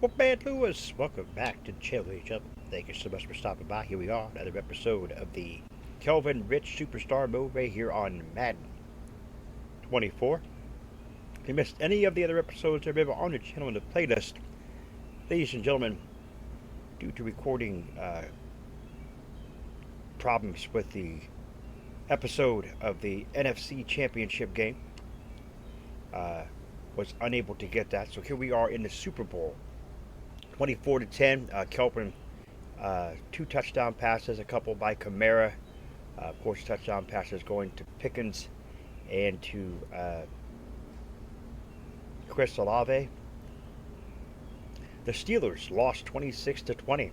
Footman Lewis, welcome back to the channel, Thank you so much for stopping by. Here we are, another episode of the Kelvin Rich Superstar Mode right here on Madden 24. If you missed any of the other episodes, they're available on the channel in the playlist. Ladies and gentlemen, due to recording problems with the episode of the NFC Championship game, was unable to get that. So here we are in the Super Bowl. 24-10. Kelvin, 2 touchdown passes, a couple by Kamara. Of course, touchdown passes going to Pickens and to Chris Olave. The Steelers lost 26-20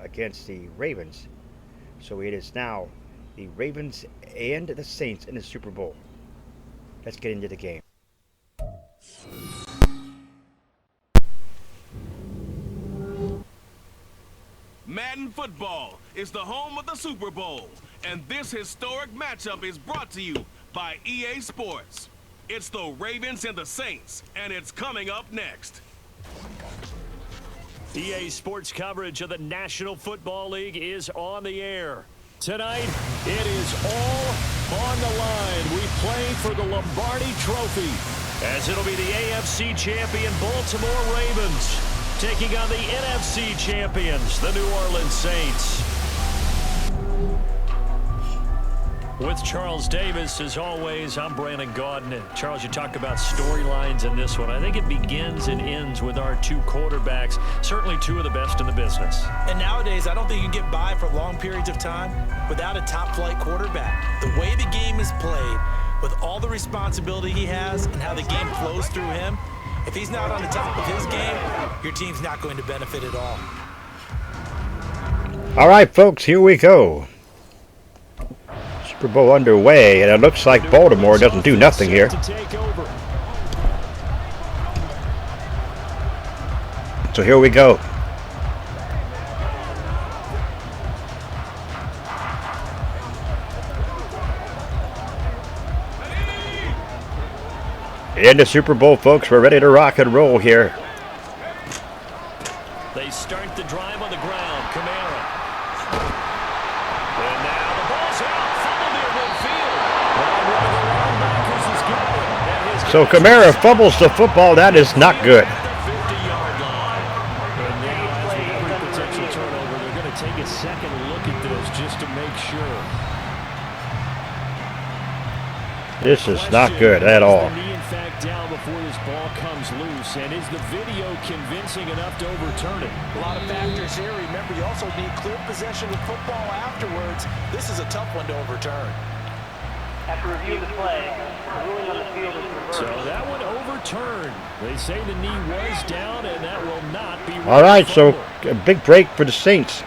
against the Ravens. So it is now the Ravens and the Saints in the Super Bowl. Let's get into the game. Madden football is the home of the Super Bowl, and this historic matchup is brought to you by EA Sports. It's the Ravens and the Saints, and it's coming up next. EA Sports coverage of the National Football League is on the air. Tonight, it is all on the line. We play for the Lombardi Trophy, as it'll be the AFC champion Baltimore Ravens taking on the NFC champions, the New Orleans Saints. With Charles Davis, as always, I'm Brandon Gaudin. And Charles, you talk about storylines in this one. I think it begins and ends with our 2 quarterbacks, certainly 2 of the best in the business. And nowadays, I don't think you can get by for long periods of time without a top-flight quarterback. The way the game is played, with all the responsibility he has and how the game flows through him, if he's not on the top of his game, your team's not going to benefit at all. All right, folks, here we go. Super Bowl underway, and it looks like Baltimore doesn't do nothing here. So here we go. In the Super Bowl, folks, we're ready to rock and roll here. They start the drive on the ground. Kamara. And now the ball's out. Fumble near midfield. One of the linebackers is good. So Kamara fumbles the football. That is not good. The 50-yard line. And now, as with every potential turnover, they're going to take a second look at this just to make sure. This is not good at all. Down before this ball comes loose, and is the video convincing enough to overturn it? A lot of factors here. Remember, you also need clear possession of football afterwards. This is a tough one to overturn. After review of the play, the ruling on the field is reversed. So that one overturned. They say the knee was down, and that will not be. All right, so a big break for the Saints.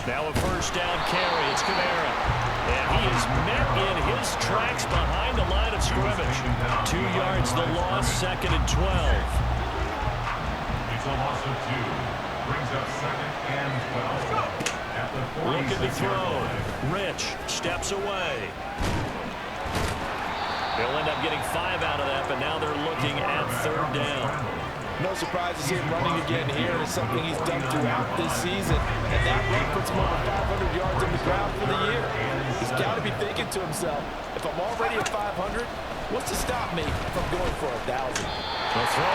Now a first down carry. It's Kamara, and he is met in his tracks behind the line of scrimmage. 2 yards the loss, 2nd and 12. It's a loss of 2. Brings up 2nd and 12. At the Looking to throw. Rich steps away. They'll end up getting 5 out of that, but now they're looking at 3rd down. No surprise to see him running again here. It's something he's done throughout this season. And that run puts him over 500 yards on the ground for the year. He's got to be thinking to himself, if I'm already at 500, what's to stop me from going for 1,000?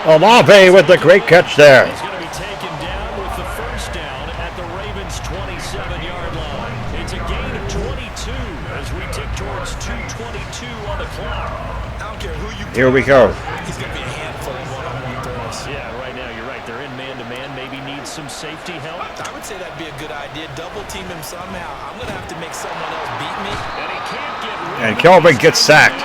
Olave with the great catch there. He's going to be taken down with the first down at the Ravens' 27-yard line. It's a gain of 22 as we tick towards 2:22 on the clock. I don't care who you Here we go. He's going to be a handful of one-on-one throws. Yeah, right now you're right. They're in man-to-man. Maybe needs some safety help. I would say that'd be a good idea. Double team him somehow. I'm going to have to make someone else beat me. And he can't get rid And Kelvin gets sacked.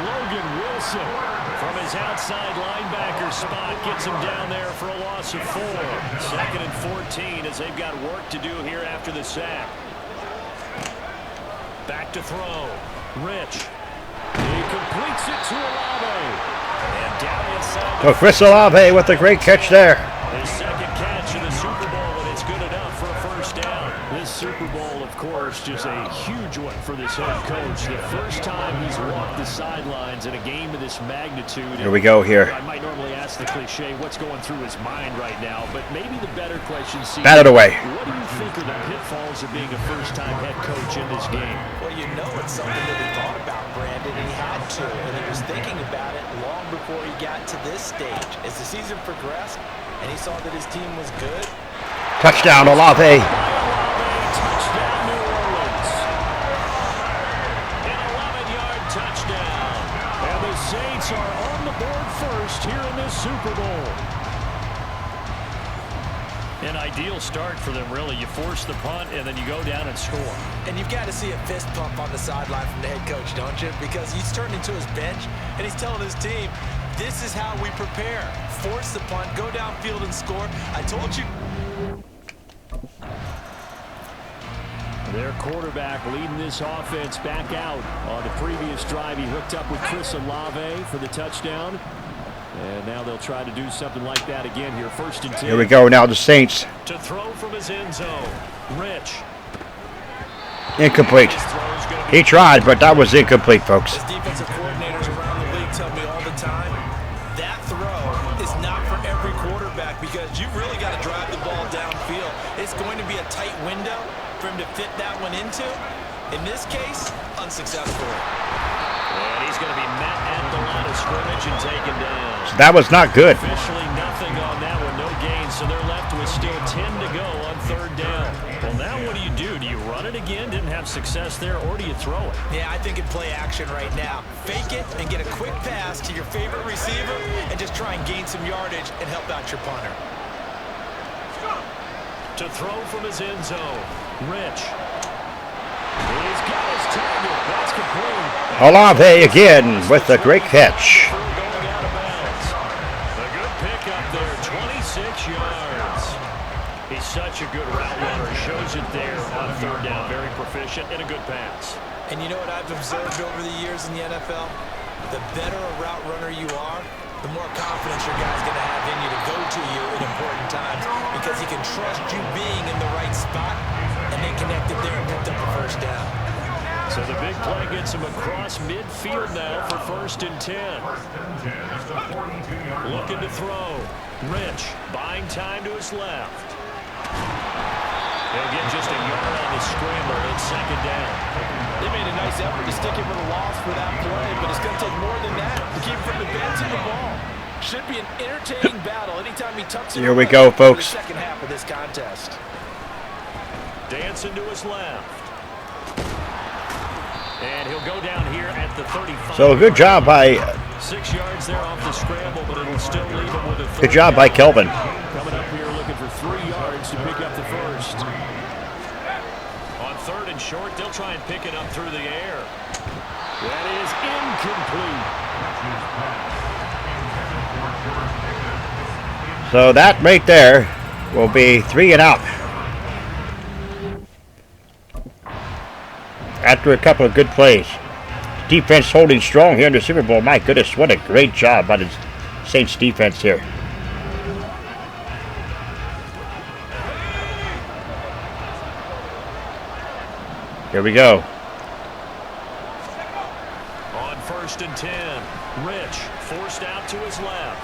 Logan Wilson from his outside linebacker spot gets him down there for a loss of 4. 2nd and 14 as they've got work to do here after the sack. Back to throw. Rich. He completes it to Olave. And down inside. So Chris Olave with the great catch there. His 2nd catch in the Super Bowl, and it's good enough for a first down. This Super Bowl, of course, just a huge one for this Saints head coach. The first time he's walked the sidelines in a game of this magnitude. Here we go here. I might normally ask the cliche, what's going through his mind right now? But maybe the better question, Bat it away. what do you think are the pitfalls of being a first-time head coach in this game? Well, you know it's something that he thought about, Brandon, and he had to. And he was thinking about it long before he got to this stage. As the season progressed and he saw that his team was good. Touchdown, Olave. Touchdown, New Orleans. An 11-yard touchdown. And the Saints are on the board first here in this Super Bowl. An ideal start for them, really. You force the punt, and then you go down and score. And you've got to see a fist pump on the sideline from the head coach, don't you? Because he's turned into his bench, and he's telling his team, this is how we prepare. Force the punt, go downfield and score. I told you. Their quarterback leading this offense back out. On the previous drive, he hooked up with Chris Olave for the touchdown. And now they'll try to do something like that again here. 1st and 10. Here we go now, the Saints. To throw from his end zone. Rich. Incomplete. He tried, but that was incomplete, folks. As defensive coordinators around the league tell me all the time, that throw is not for every quarterback because you've really got to drive the ball downfield. It's going to be a tight window for him to fit that one into. In this case, unsuccessful. And he's going to be met at the line of scrimmage and taken down. So that was not good. Officially nothing on that one, no gain, so they're left with still 10 to go on 3rd down. Well, now what do? Do you run it again? Didn't have success there, or do you throw it? Yeah, I think in play action right now. Fake it and get a quick pass to your favorite receiver and just try and gain some yardage and help out your punter. To throw from his end zone, Rich. He's got his target. That's complete. Olave again with a great catch. Going out of bounds. A good pickup there, 26 yards. He's such a good route runner. Shows it there on 3rd down. Very proficient and a good pass. And you know what I've observed over the years in the NFL? The better a route runner you are, the more confidence your guy's going to have in you to go to you in important times because he can trust you being in the right spot, and they connected there and picked up the 1st down. So the big play gets him across midfield now for 1st and 10. Looking to throw. Rich buying time to his left. They'll get just a yard on the scramble at 2nd down. They made a nice effort to stick him with a loss for that play, but it's going to take more than that to keep from advancing the ball. Should be an entertaining battle anytime he tucks it. Here we go, folks. For the 2nd half of this contest. Dancing to his left. And he'll go down here at the 35. So good job by 6 yards there off the scramble, but it'll still leave him with a 3rd good job by down. Kelvin. Coming up here looking for 3 yards to pick up the 1st. On 3rd and short, they'll try and pick it up through the air. That is incomplete. So that right there will be 3 and out. After a couple of good plays. Defense holding strong here in the Super Bowl. My goodness, what a great job by the Saints defense here. Here we go. On 1st and 10, Rich forced out to his left.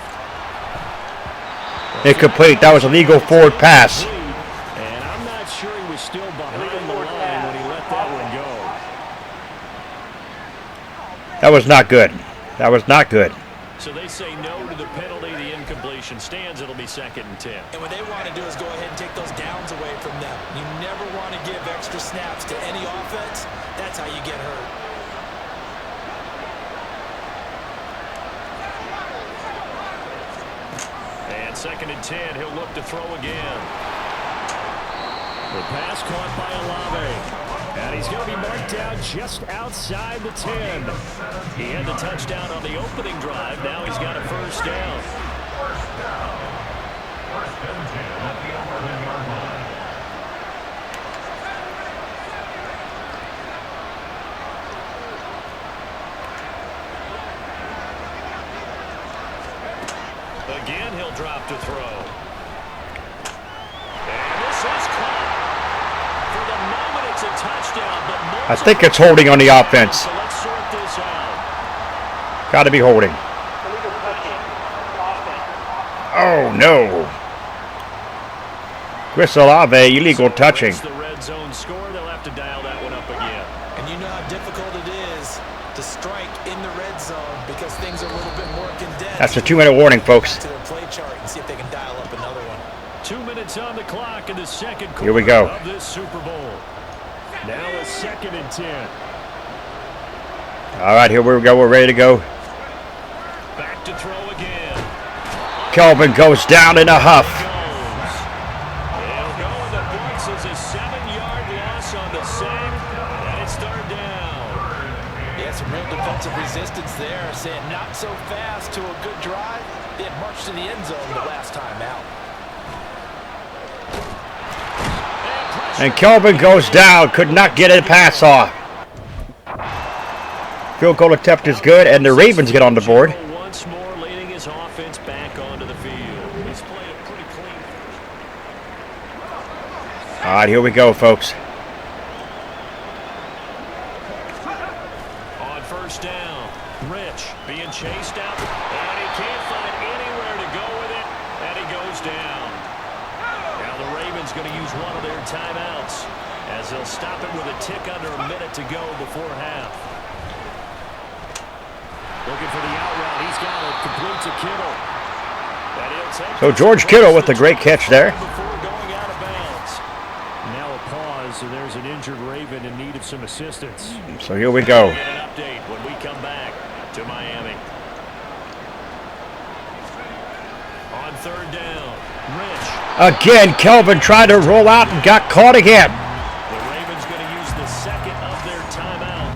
Incomplete. That was a legal forward pass. And I'm not sure he was still behind the line when he let that one go. That was not good. That was not good. So they say no to the penalty. The incompletion stands. It'll be 2nd and 10. And what they want to do is go ahead and take those downs away from them. You never want to give extra snaps to any offense. That's how you get hurt. And 2nd and 10. He'll look to throw again. The pass caught by Olave. And he's going to be marked down just outside the 10. He had the touchdown on the opening drive. Now he's got a 1st down. 1st and 10 at the 11-yard line. Again, he'll drop to throw. And this is caught. For the moment, it's a touchdown, but more That's I think it's holding on the offense. So let's sort this out. Got to be holding. Illegal touching. Offense. Oh, no. Chris Olave, illegal touching. It's the red zone score. They'll have to dial that one up again. And you know how difficult it is to strike in the red zone because things are a little bit more condensed. That's a 2-minute warning, folks. To their play chart and see if they can dial up another one. 2 minutes on the clock in the second quarter Here we go. of this Super Bowl. Now a 2nd and 10. All right, here we go. We're ready to go. Back to throw again. Kelvin goes down in a huff. He'll go in the books as a 7-yard loss on the sack, and it's 3rd down. Yeah, some real defensive resistance there, saying not so fast to a good drive. They had marched to the end zone the last time out. And Kelvin goes down. Could not get a pass off. Field goal attempt is good, and the Ravens get on the board. Once more leading his offense back onto the field. He's played it pretty clean. All right, here we go, folks. On 1st down, Rich being chased out, and he can't find anywhere to go with it, and he goes down. Now the Ravens going to use one of their timeouts as they'll stop it with a tick under a minute to go before half. Looking for the out route. He's got it. Completes a Kittle. And he'll take So George Kittle with a great catch there. before going out of bounds. Now a pause, and there's an injured Raven in need of some assistance. So here we go. We'll get an update when we come back to Miami. On 3rd down, Rich. Again, Kelvin tried to roll out and got caught again. The Ravens going to use the 2nd of their timeout.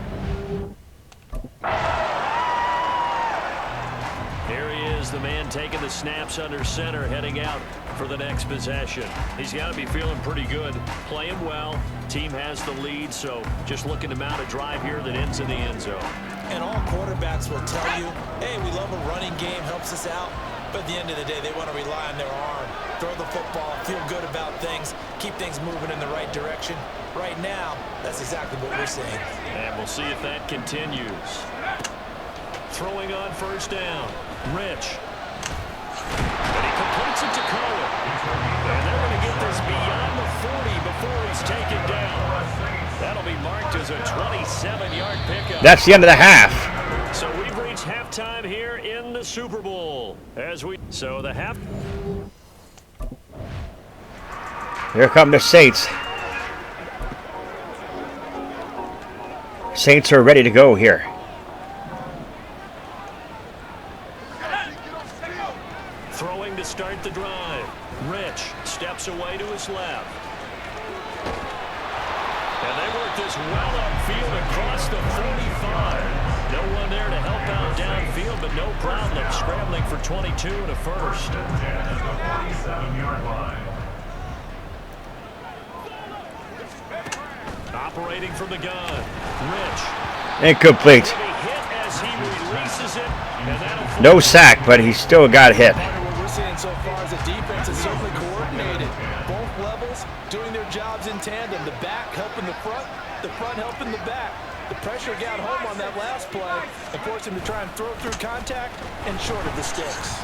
Here he is, the man taking the snaps under center, heading out for the next possession. He's got to be feeling pretty good, playing well. Team has the lead, so just looking to mount a drive here that ends in the end zone. And all quarterbacks will tell you, hey, we love a running game, helps us out. But at the end of the day, they want to rely on their arm, throw the football, feel good about things, keep things moving in the right direction. Right now, that's exactly what we're seeing. And we'll see if that continues. Throwing on 1st down, Rich. And he completes it to Cohen. And they're going to get this beyond the 40 before he's taken down. That'll be marked as a 27-yard pickup. That's the end of the half. So we've reached halftime here in the Super Bowl. So the half. Here come the Saints. Saints are ready to go here. Throwing to start the drive. Rich steps away to his left. And they work this well upfield across the 45. No one there to help out downfield, but no problem scrambling for 22 and a first. 47-yard line. Operating from the gun. Rich. Incomplete. He hit as he releases it. And that'll No sack, but he still got hit. What we're seeing so far is the defense is certainly coordinated. Both levels doing their jobs in tandem. The back helping the front helping the back. The pressure got home on that last play and forced him to try and throw through contact and short of the sticks.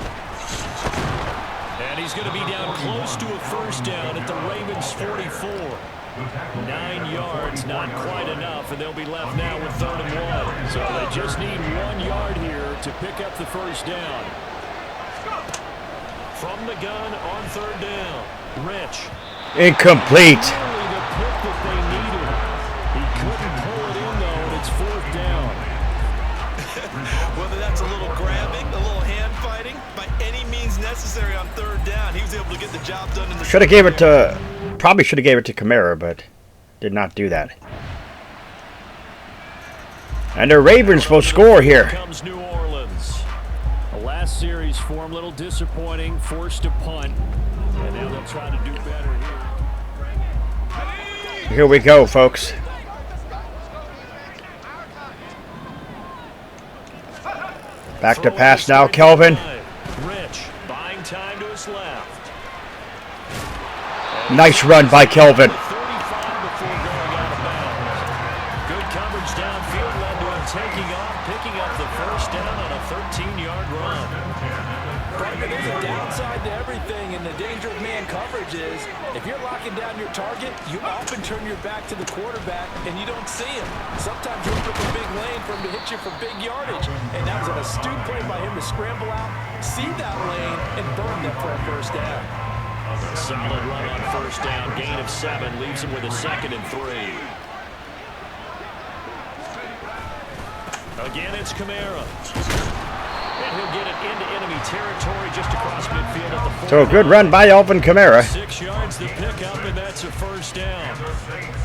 And he's going to be down close to a first down at the Ravens 44. 9 yards, not quite enough, and they'll be left now with 3rd and 1. So they just need 1 yard here to pick up the first down. From the gun on 3rd down, Rich. Incomplete. Really the pick that they needed. He couldn't pull it in, though, and it's 4th down. Whether that's a little grabbing, a little hand fighting, by any means necessary on 3rd down, he was able to get the job done in the Should have gave it to, probably should have gave it to Kamara, but did not do that. And the Ravens will score here. Comes New Orleans. The last series form a little disappointing, forced to punt, and now they'll try to do better here. Here we go, folks. Back to pass now, Kelvin. Rich buying time to his left. Nice run by Kelvin. 35 before going out of bounds. Good into everything, and the danger of man coverage is if you're locking down your target, you often turn your back to the quarterback and you don't see him. Sometimes you open up a big lane for him to hit you for big yardage, and that was an astute play by him to scramble out, see that lane, and burn them for a first down. Solid run on first down. Gain of 7 leaves him with a 2nd and 3. Again, it's Kamara. And he'll get it into enemy territory just across midfield at the 4. So a good run by Alvin Kamara. 6 yards to pick up, and that's a first down.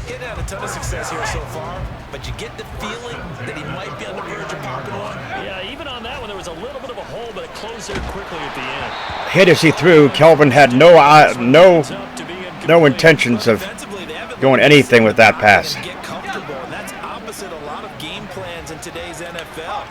Getting had a ton of success here so far, but you get the feeling that he might be on the verge of popping one. Yeah, even on that one, there was a little bit of a hole, but it closed there quickly at the end. Hit as he threw. Kelvin had no intentions of going anything with that pass. Get comfortable, and that's opposite a lot of game plans in today's NFL.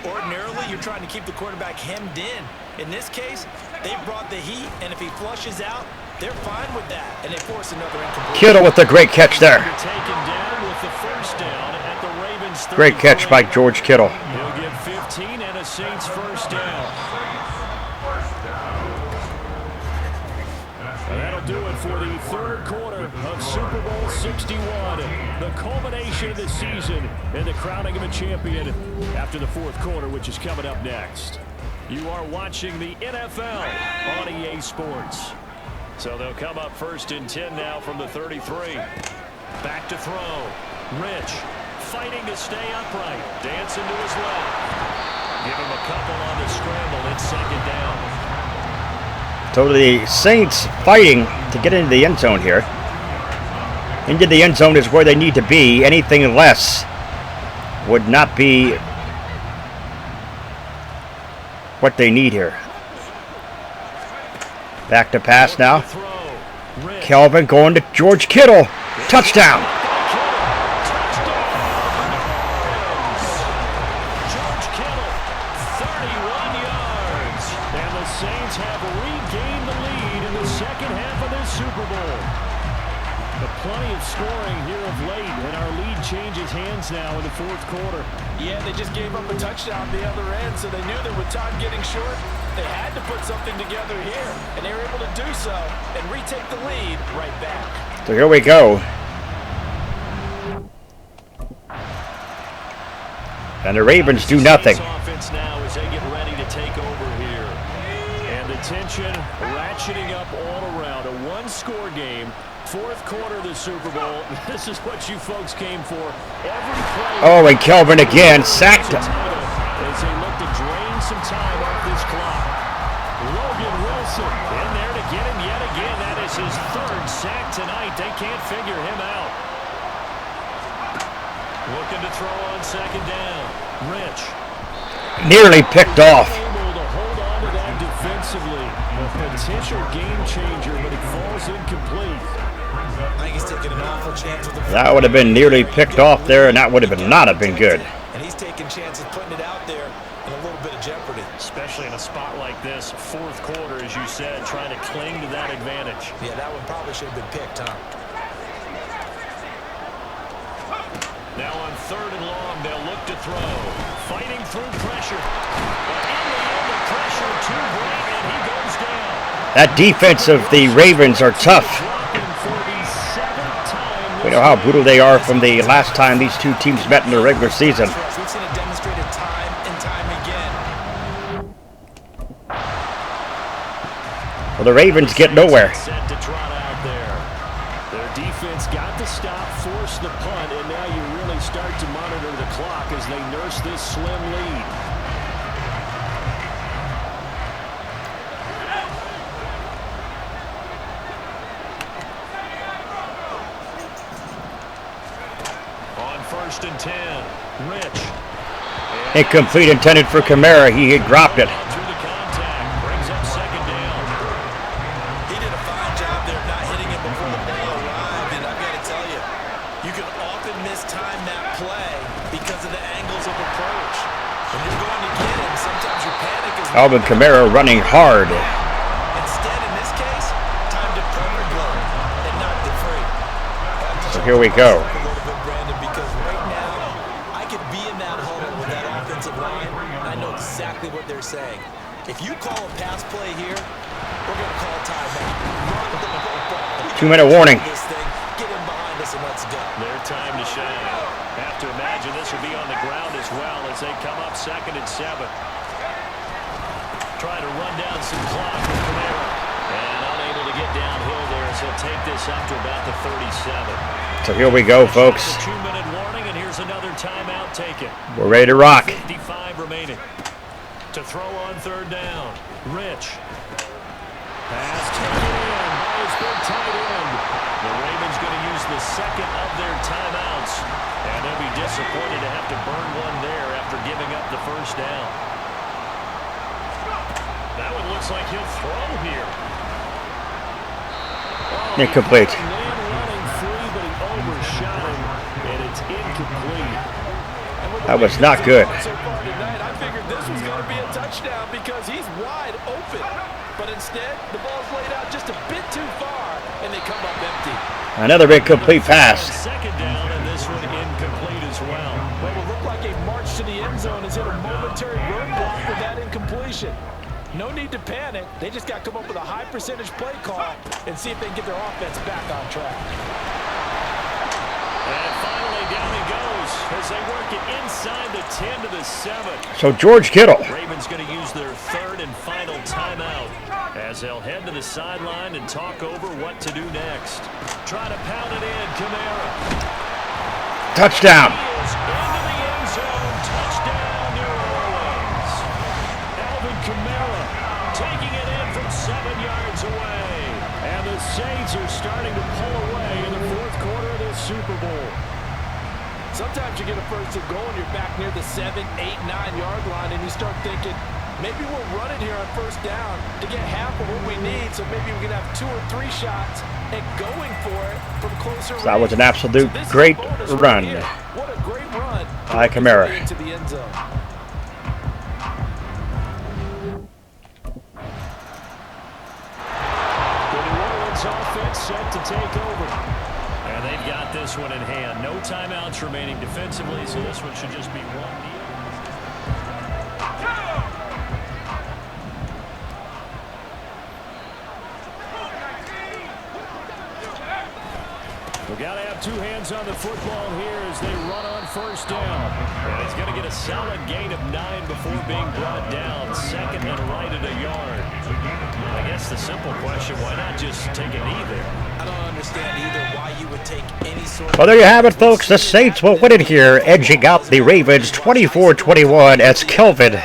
Ordinarily, you're trying to keep the quarterback hemmed in. In this case, they brought the heat, and if he flushes out, they're fine with that, and they force another incomplete. Kittle with a great catch there. Taken down with the first down at the Ravens. Great catch by George Kittle. He'll get 15 and a Saints first down. That'll do it for the third quarter of Super Bowl 61. The culmination of the season and the crowning of a champion after the fourth quarter, which is coming up next. You are watching the NFL on EA Sports. So they'll come up 1st and 10 now from the 33. Back to throw. Rich fighting to stay upright. Dancing to his left. Give him a couple on the scramble. It's 2nd down. So the Saints fighting to get into the end zone here. Into the end zone is where they need to be. Anything less would not be what they need here. Back to pass now. Kelvin going to George Kittle. Touchdown. George Kittle, 31 yards. And the Saints have regained the lead in the second half of this Super Bowl. But plenty of scoring here of late, and our lead changes hands now in the fourth quarter. Yeah, they just gave up a touchdown the other end, so they knew that with time getting short, they had to put something together here, and they were able to do so and retake the lead right back. So here we go. And the Ravens do nothing. Offense now as they get ready to take over here. And the tension ratcheting up all around. A one-score game. Fourth quarter of the Super Bowl. This is what you folks came for. Every play. Oh, and Kelvin again sacked. As they look to drain some time off this clock. Logan Wilson in there to get him yet again. That is his 3rd sack tonight. They can't figure him out. Looking to throw on 2nd down. Rich. Nearly picked off. Able to hold on to that defensively. A potential game changer, but it falls incomplete. I think he's taking an awful chance with the That would have been nearly picked off there, and that would have not have been good. And he's taking chances putting it out there in a little bit of jeopardy. Especially in a spot like this, fourth quarter, as you said, trying to cling to that advantage. Yeah, that one probably should have been picked, huh? Now on 3rd and long, they'll look to throw. Fighting through pressure. But in the end, the pressure too great, and he goes down. That defense of the Ravens are tough. We know how brutal they are from the last time these two teams met in the regular season. We've seen it demonstrated time and time again. Well, the Ravens get nowhere. Set to trot out there. Their defense got the stop, forced the punt, and now you really start to monitor the clock as they nurse this slim lead. On 1st and 10, Rich. Incomplete, intended for Kamara. He had dropped it. Through the contact, brings up 2nd down. He did a fine job there of not hitting it before the ball arrived, and I've got to tell you, you can often mistime that play because of the angles of approach. When you're going to get him, sometimes your panic is... Alvin Kamara running hard. Instead, in this case, time to perfect blow and knocked it free. So here we go. A little bit, Brandon, because right now, I could be in that huddle with that offensive line, and I know exactly what they're saying. If you call a pass play here, we're going to call timeout. Run the football. 2-minute warning. This thing, get him behind us and let's go. Their time to shine. Have to imagine this will be on the ground as well as they come up 2nd and 7. Trying to run down some clock with Camara. And unable to get downhill there as he'll take this up to about the 37. So here we go, folks. 2-minute warning, and here's another timeout taken. We're ready to rock. 55 remaining. To throw on 3rd down. Rich. Pass taken in by his big tight end. The Ravens going to use the 2nd of their timeouts. And they'll be disappointed to have to burn one there after giving up the 1st down. That one looks like he'll throw here. Oh, Incomplete. Running free, but he overshot him, and it's incomplete. That was not good. So far tonight, I figured this was going to be a touchdown because he's wide open. But instead, the ball's laid out just a bit too far, and they come up empty. Another incomplete pass. 2nd down, and this one incomplete as well. What will look like a march to the end zone has hit a momentary roadblock with that incompletion. No need to panic. They just got to come up with a high percentage play call and see if they can get their offense back on track. And finally down he goes as they work it inside the 10 to the 7. So George Kittle. Ravens going to use their 3rd and final timeout as they'll head to the sideline and talk over what to do next. Try to pound it in, Camara. Touchdown. He is into the end zone. Touchdown, New Orleans. Alvin Kamara taking it in from 7 yards away. And the Saints are starting to pull away in the 4th quarter of this Super Bowl. Sometimes you get a 1st and goal and you're back near the 7, 8, 9-yard line and you start thinking, maybe we'll run it here on 1st down to get half of what we need, so maybe we can have 2 or 3 shots and going for it from closer range. That was an absolute great run. What a great run by Camara. into the end zone. The New Orleans offense set to take over. And they've got this one in hand. No timeouts remaining defensively, so this one should just be one knee. We've got to have 2 hands on the football here as they run on 1st down. And he's going to get a solid gain of 9 before being brought down. 2nd and right at a yard. I guess the simple question, why not just take a knee there? I don't understand either why you would take any sort of... Well, there you have it, folks. The Saints will win it here, edging out the Ravens 24-21 as Kelvin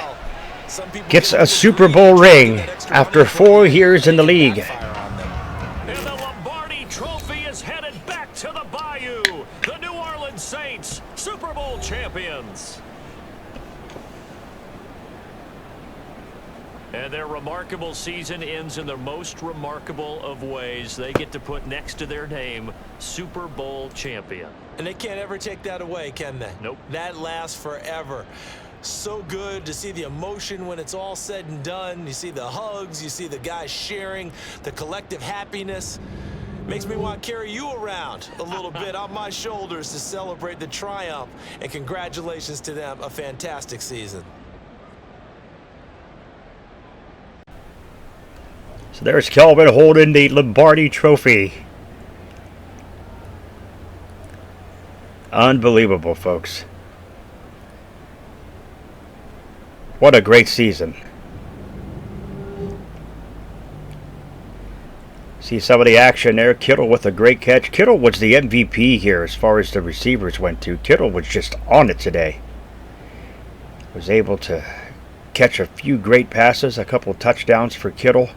gets a Super Bowl ring after 4 years in the league. And the Lombardi Trophy is headed back to the Bayou. The New Orleans Saints, Super Bowl champions. And their remarkable season ends in the most remarkable of ways. They get to put next to their name, Super Bowl champion. And they can't ever take that away, can they? Nope. That lasts forever. So good to see the emotion when it's all said and done. You see the hugs, you see the guys sharing, the collective happiness. Makes me want to carry you around a little bit on my shoulders to celebrate the triumph. And congratulations to them, a fantastic season. So there's Kelvin holding the Lombardi Trophy. Unbelievable, folks. What a great season. See some of the action there. Kittle with a great catch. Kittle was the MVP here as far as the receivers went to. Kittle was just on it today. Was able to catch a few great passes, a couple of touchdowns for Kittle.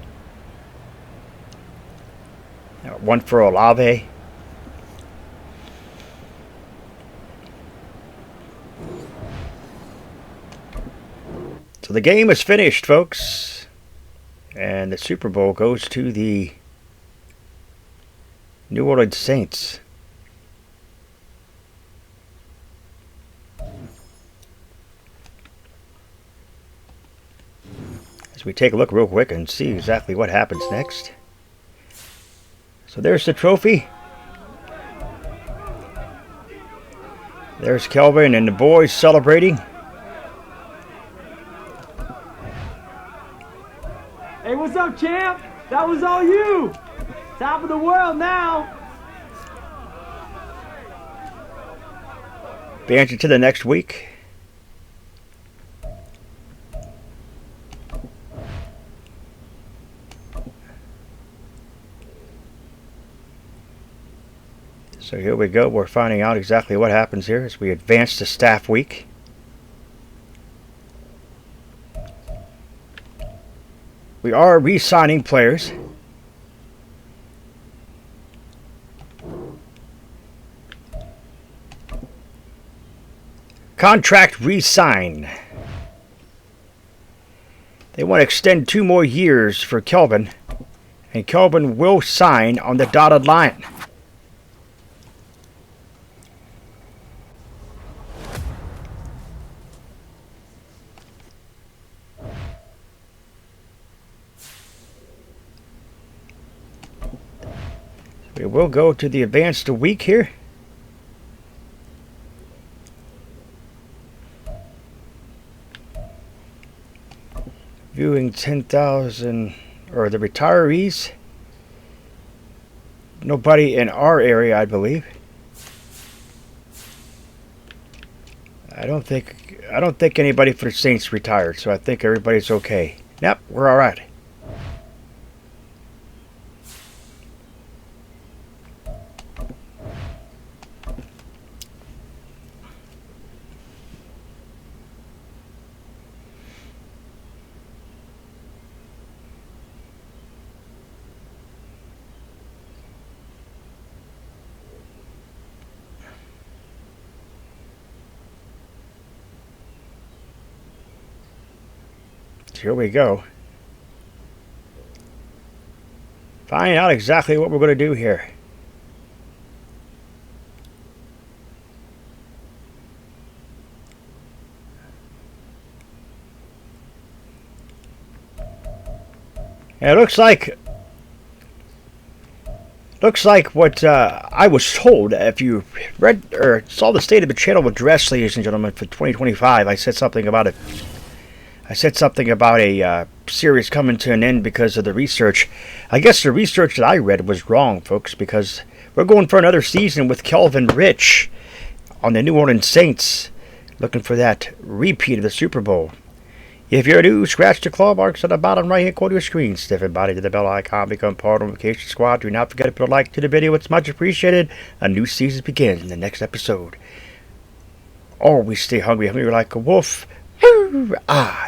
One for Olave. So the game is finished, folks. And the Super Bowl goes to the New Orleans Saints. As we take a look real quick and see exactly what happens next. So there's the trophy. There's Kelvin and the boys celebrating. Hey, what's up, champ? That was all you. Top of the world now. Advance to the next week. So here we go. We're finding out exactly what happens here as we advance to staff week. We are re-signing players. Contract re-sign. They want to extend 2 more years for Kelvin, and Kelvin will sign on the dotted line. We will go to the advanced week here. Viewing 10,000, or the retirees. Nobody in our area, I believe. I don't think anybody for the Saints retired, so I think everybody's okay. Yep, we're all right. Here we go. Find out exactly what we're going to do here. And it looks like what I was told. If you read or saw the State of the Channel address, ladies and gentlemen, for 2025, I said something about it. I said something about a series coming to an end because of the research. I guess the research that I read was wrong, folks, because we're going for another season with Kelvin Rich on the New Orleans Saints, looking for that repeat of the Super Bowl. If you're new, scratch the claw marks on the bottom right-hand corner of your screen. Step everybody to the bell icon, become part of the notification squad. Do not forget to put a like to the video. It's much appreciated. A new season begins in the next episode. Always stay hungry. Hungry like a wolf. Ah.